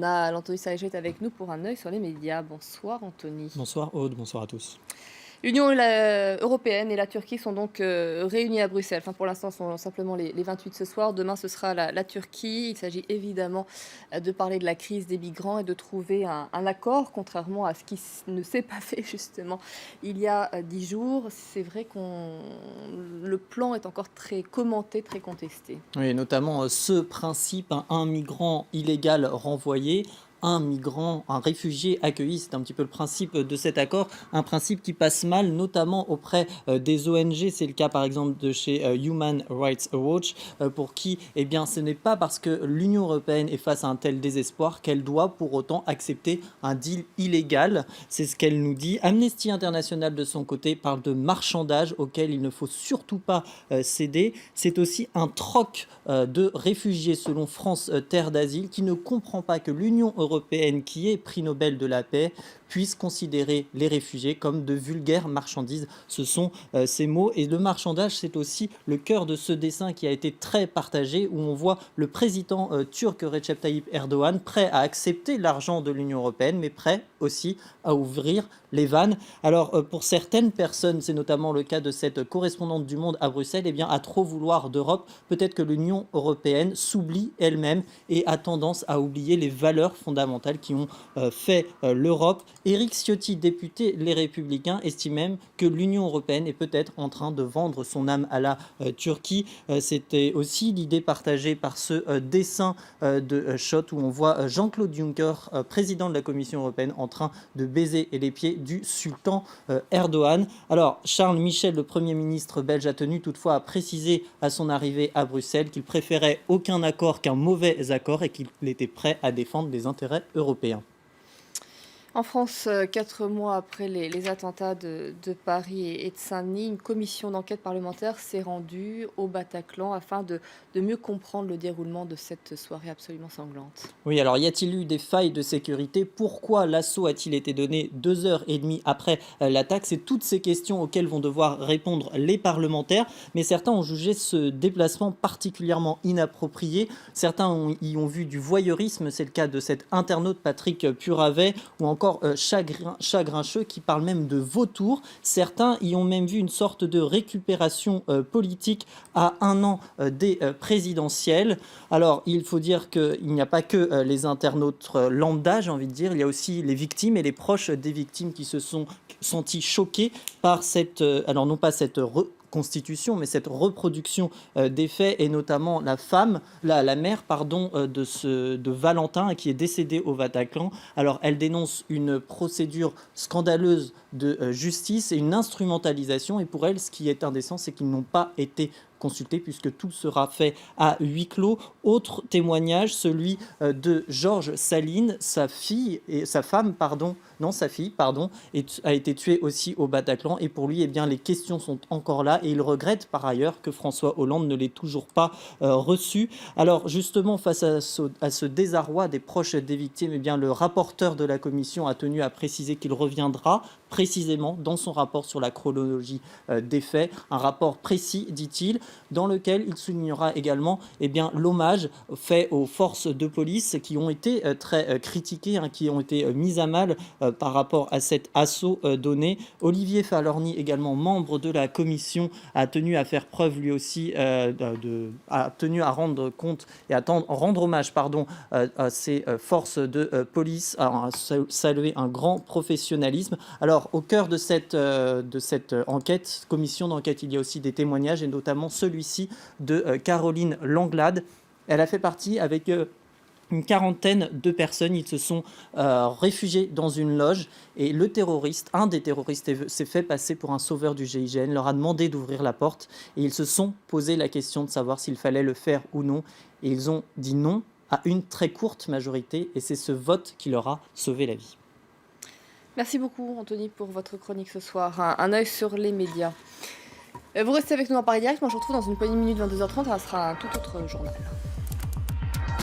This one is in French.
international. Anthony Saliget est avec nous pour un œil sur les médias. Bonsoir Anthony. Bonsoir Aude, bonsoir à tous. L'Union européenne et la Turquie sont donc réunies à Bruxelles. Enfin, pour l'instant, ce sont simplement les 28 ce soir. Demain, ce sera la Turquie. Il s'agit évidemment de parler de la crise des migrants et de trouver un accord, contrairement à ce qui ne s'est pas fait justement il y a 10 jours. C'est vrai que le plan est encore très commenté, très contesté. Oui, notamment ce principe, un migrant illégal renvoyé, un migrant, un réfugié accueilli, c'est un petit peu le principe de cet accord, un principe qui passe mal, notamment auprès des ONG. C'est le cas par exemple de chez Human Rights Watch, pour qui, eh bien, ce n'est pas parce que l'Union européenne est face à un tel désespoir qu'elle doit pour autant accepter un deal illégal. C'est ce qu'elle nous dit. Amnesty International, de son côté, parle de marchandage auquel il ne faut surtout pas céder. C'est aussi un troc de réfugiés selon France Terre d'Asile, qui ne comprend pas que l'Union européenne, qui est prix Nobel de la paix, puisse considérer les réfugiés comme de vulgaires marchandises. Ce sont ces mots. Et le marchandage, c'est aussi le cœur de ce dessin qui a été très partagé, où on voit le président turc Recep Tayyip Erdogan prêt à accepter l'argent de l'Union européenne, mais prêt aussi à ouvrir les vannes. Alors pour certaines personnes, c'est notamment le cas de cette correspondante du Monde à Bruxelles, eh bien, à trop vouloir d'Europe, peut-être que l'Union européenne s'oublie elle-même et a tendance à oublier les valeurs fondamentales qui ont fait l'Europe. Éric Ciotti, député Les Républicains, estime même que l'Union européenne est peut-être en train de vendre son âme à la Turquie. C'était aussi l'idée partagée par ce dessin de shot où on voit Jean-Claude Juncker, président de la Commission européenne, en train de baiser les pieds du sultan Erdogan. Alors, Charles Michel, le Premier ministre belge, a tenu toutefois à préciser à son arrivée à Bruxelles qu'il préférait aucun accord qu'un mauvais accord et qu'il était prêt à défendre les intérêts européens. En France, 4 mois après les attentats de Paris et de Saint-Denis, une commission d'enquête parlementaire s'est rendue au Bataclan afin de mieux comprendre le déroulement de cette soirée absolument sanglante. Oui, alors y a-t-il eu des failles de sécurité? Pourquoi l'assaut a-t-il été donné 2 heures et demie après l'attaque? C'est toutes ces questions auxquelles vont devoir répondre les parlementaires. Mais certains ont jugé ce déplacement particulièrement inapproprié. Certains y ont vu du voyeurisme. C'est le cas de cet internaute Patrick Puravet, ou encore Chagrincheux, qui parle même de vautour. Certains y ont même vu une sorte de récupération politique à 1 an des présidentielles. Alors, il faut dire qu'il n'y a pas que les internautes lambda, j'ai envie de dire, il y a aussi les victimes et les proches des victimes qui se sont sentis choqués par cette, alors non pas cette constitution, mais cette reproduction des faits, et notamment la mère de Valentin, qui est décédée au Bataclan. Alors elle dénonce une procédure scandaleuse de justice et une instrumentalisation, et pour elle, ce qui est indécent, c'est qu'ils n'ont pas été consultés puisque tout sera fait à huis clos. Autre témoignage, celui de Georges Saline, sa fille, a été tuée aussi au Bataclan, et pour lui, eh bien, les questions sont encore là, et il regrette par ailleurs que François Hollande ne l'ait toujours pas reçu. Alors justement, face à ce désarroi des proches des victimes, eh bien, le rapporteur de la commission a tenu à préciser qu'il reviendra précisément dans son rapport sur la chronologie des faits, un rapport précis, dit-il, dans lequel il soulignera également l'hommage fait aux forces de police qui ont été très critiquées, qui ont été mises à mal par rapport à cet assaut donné. Olivier Falorni, également membre de la commission, a tenu à faire preuve lui aussi, a tenu à rendre compte et à rendre hommage à ces forces de police, à saluer un grand professionnalisme. Alors, au cœur de cette commission d'enquête, il y a aussi des témoignages, et notamment celui-ci de Caroline Langlade. Elle a fait partie avec une quarantaine de personnes. Ils se sont réfugiés dans une loge, et un des terroristes s'est fait passer pour un sauveur du GIGN, leur a demandé d'ouvrir la porte, et ils se sont posé la question de savoir s'il fallait le faire ou non, et ils ont dit non à une très courte majorité, et c'est ce vote qui leur a sauvé la vie. Merci beaucoup Anthony pour votre chronique ce soir. Un œil sur les médias. Vous restez avec nous dans Paris Direct. Moi je vous retrouve dans une poignée de minutes, 22h30. Ça sera un tout autre journal.